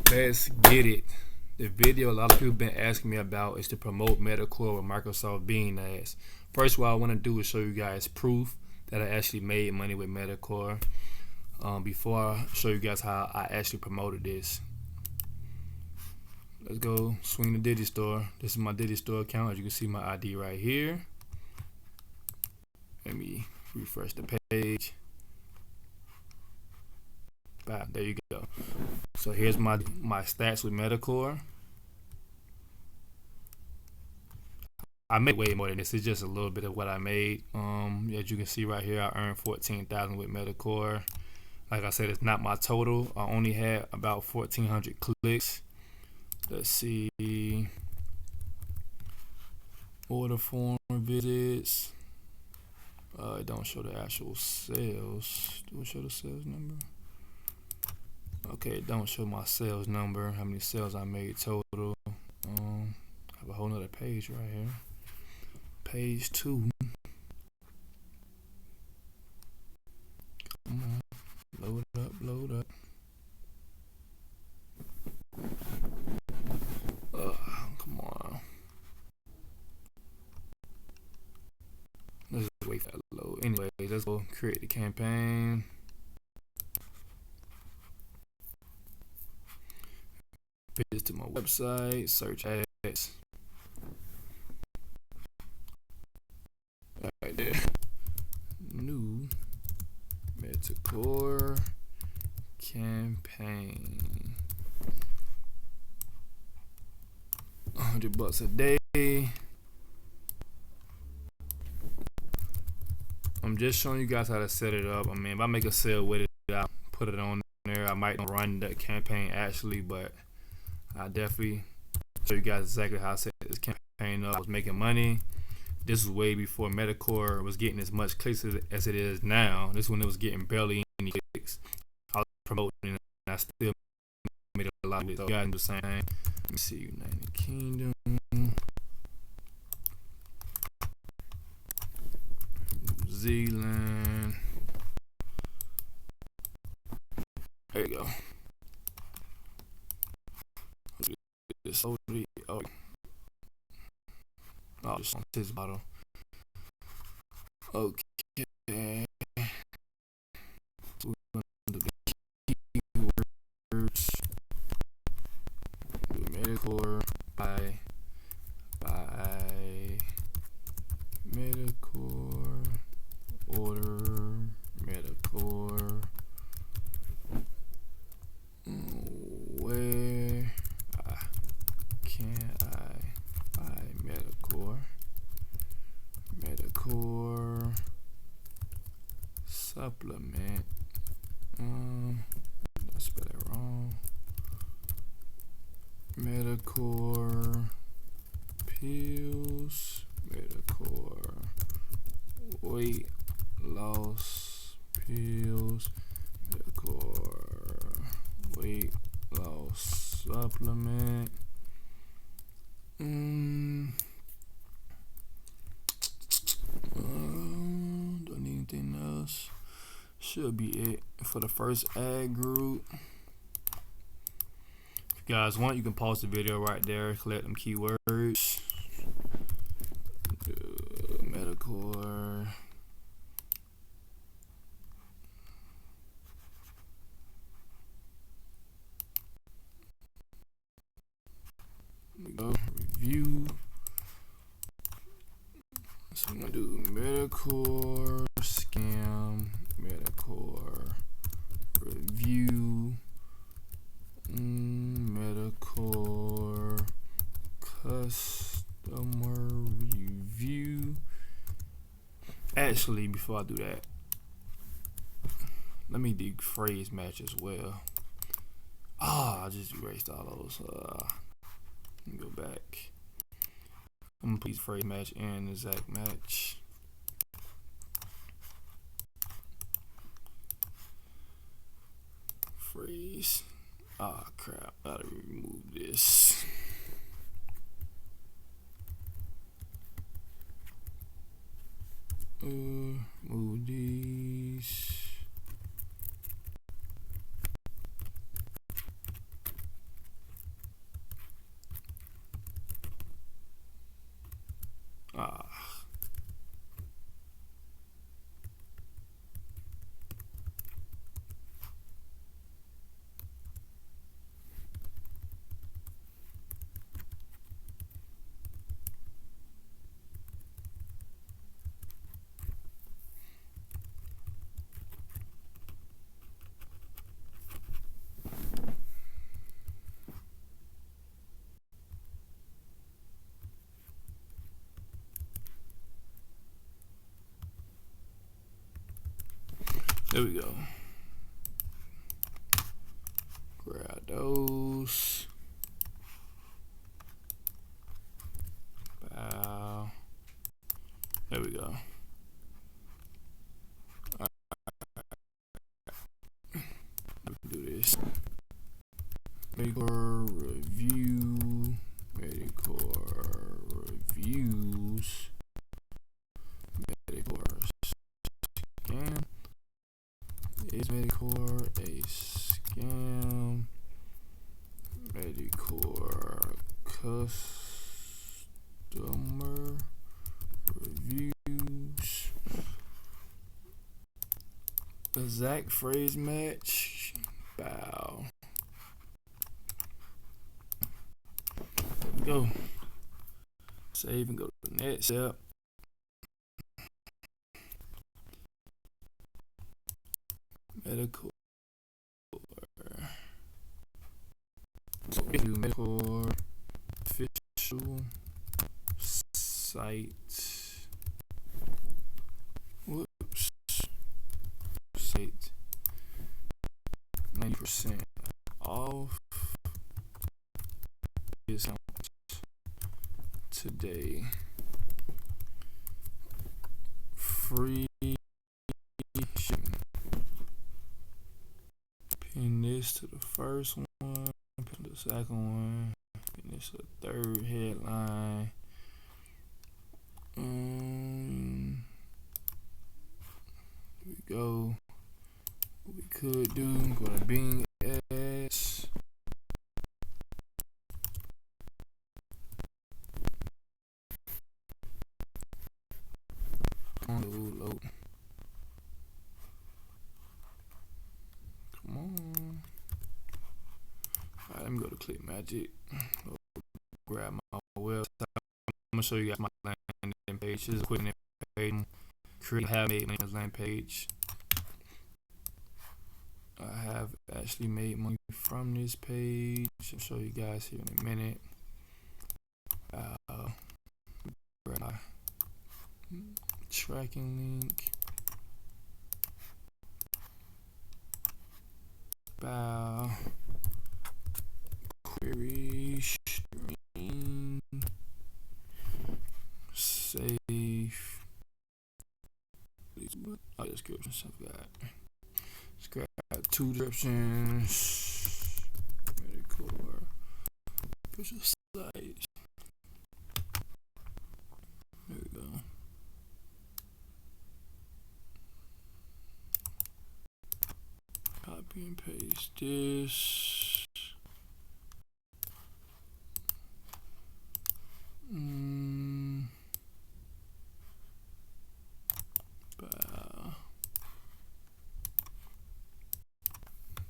Let's get it. The video a lot of people been asking me about is to promote Metacore with Microsoft Bing ads. First, what I want to do is show you guys proof that I actually made money with Metacore. Before I show you guys how I actually promoted this, let's go swing the Digistore. This is my Digistore account. As you can see, my ID right here. Let me refresh the page. Bam, there you go. So here's my stats with Metacore. I made way more than this. It's just a little bit of what I made. As you can see right here, I earned 14,000 with Metacore. Like I said, it's not my total. I only had about 1,400 clicks. Let's see. Order form visits. It don't show the actual sales. Do it show the sales number? Okay, it don't show my sales number. How many sales I made total? I have a whole nother page right here. Page 2. Come on. Load up, load up. Come on. Let's just wait for that to load. Anyway, let's go create the campaign. Visits to my website, search ads. Right there. New Metacore campaign. $100 a day. I'm just showing you guys how to set it up. I mean, if I make a sale with it, I'll put it on there. I might not run the campaign actually, but I definitely show you guys exactly how I set this campaign up. I was making money. This was way before Metacore was getting as much clicks as it is now. This one it was getting barely any clicks. I was promoting and I still made a lot of it. So you guys do the same thing. Let me see, United Kingdom, New Zealand. There you go. This just on this bottle. Okay. So we're gonna do the keywords. Do Metacore by Metacore order Metacore. Where can I buy Metacore? Metacore supplement. I spelled it wrong. Metacore pills. Metacore weight loss pills. Metacore weight loss supplement. Don't need anything else. Should be it for the first ad group. If you guys want, you can pause the video right there, collect them keywords. Metacore. Go review. So I'm gonna do Metacore scam, Metacore review, Metacore customer review. Actually, before I do that, let me do phrase match as well. I just erased all those. Let me go back. I'm gonna put phrase match and exact match. Phrase. Crap. Gotta remove this. Move these. There we go. Grab those. Bow. There we go. Do this. Medicore review. Medicore reviews. Medicore scam. Is Medicore a scam? Medicore customer reviews. Exact phrase match. Bow. There we go. Save and go to the next step. Medicore. So we do Medicore official site. Whoops. Site. 90% off. Discount today. Free shipping. Pin this to the first one. Pin the second one. Pin this to the third headline. Here we go. What we could do, go to Bing ads. Load. Come on. Alright, let me go to Click Magic. Grab my website. I'm gonna show you guys my landing page. This is a quick landing page. Create have made landing page. I have actually made money from this page. I'll show you guys here in a minute. Grab my tracking link. Bow. Query stream. Save. Oh, description stuff got. Grab 2 descriptions. Medicore official site. There we go. Copy and paste this.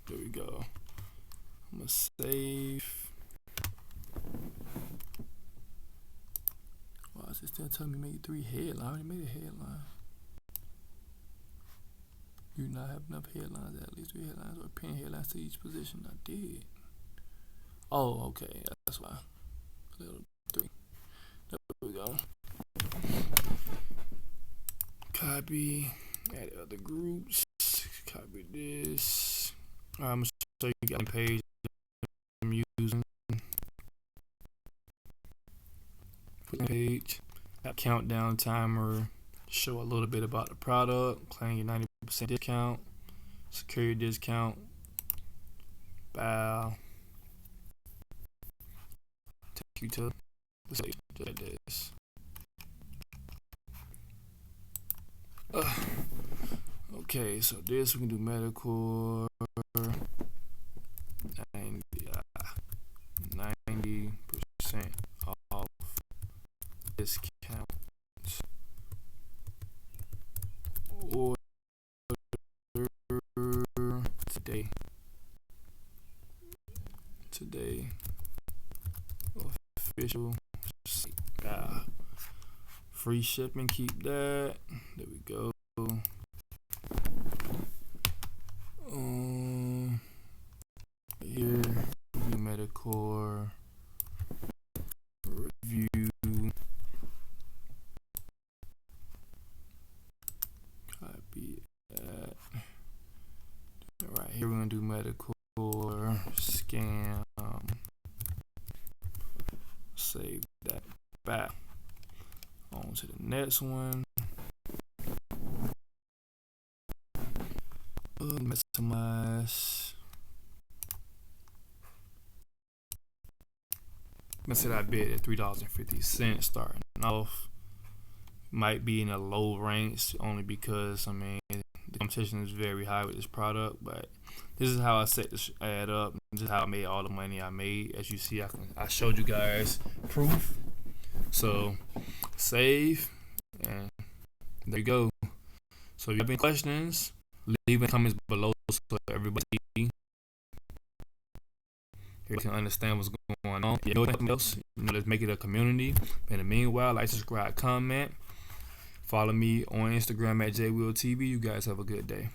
There we go. I'm gonna save. Why is it still telling me make 3 headlines? I already made a headline. You not have enough headlines, at least 3 headlines, or pin headlines to each position. I did. Oh, okay, that's why. Little 3. There we go. Copy. Add other groups. Copy this. I'm gonna show you guys the page I'm using. Page. Countdown timer. Show a little bit about the product. Claim your 90% discount. Secure your discount. Bow. Take you to the station like this. Okay, so this we can do Medicore 90% off discount. today. Official. Free shipping, keep that. There we go. Here, Medicore review. Copy that. Right here, we're gonna do Medicore scam. Save that back. On to the next one. Maximize. I'm gonna set that bid at $3.50 starting off. Might be in a low range only because the competition is very high with this product, but this is how I set this ad up. This is how I made all the money I made. As you see, I showed you guys proof. So save, and there you go. So if you have any questions, leave in the comments below so everybody can understand what's going on. If you know anything else, let's make it a community. In the meanwhile, like, subscribe, comment. Follow me on Instagram at JWillTV. You guys have a good day.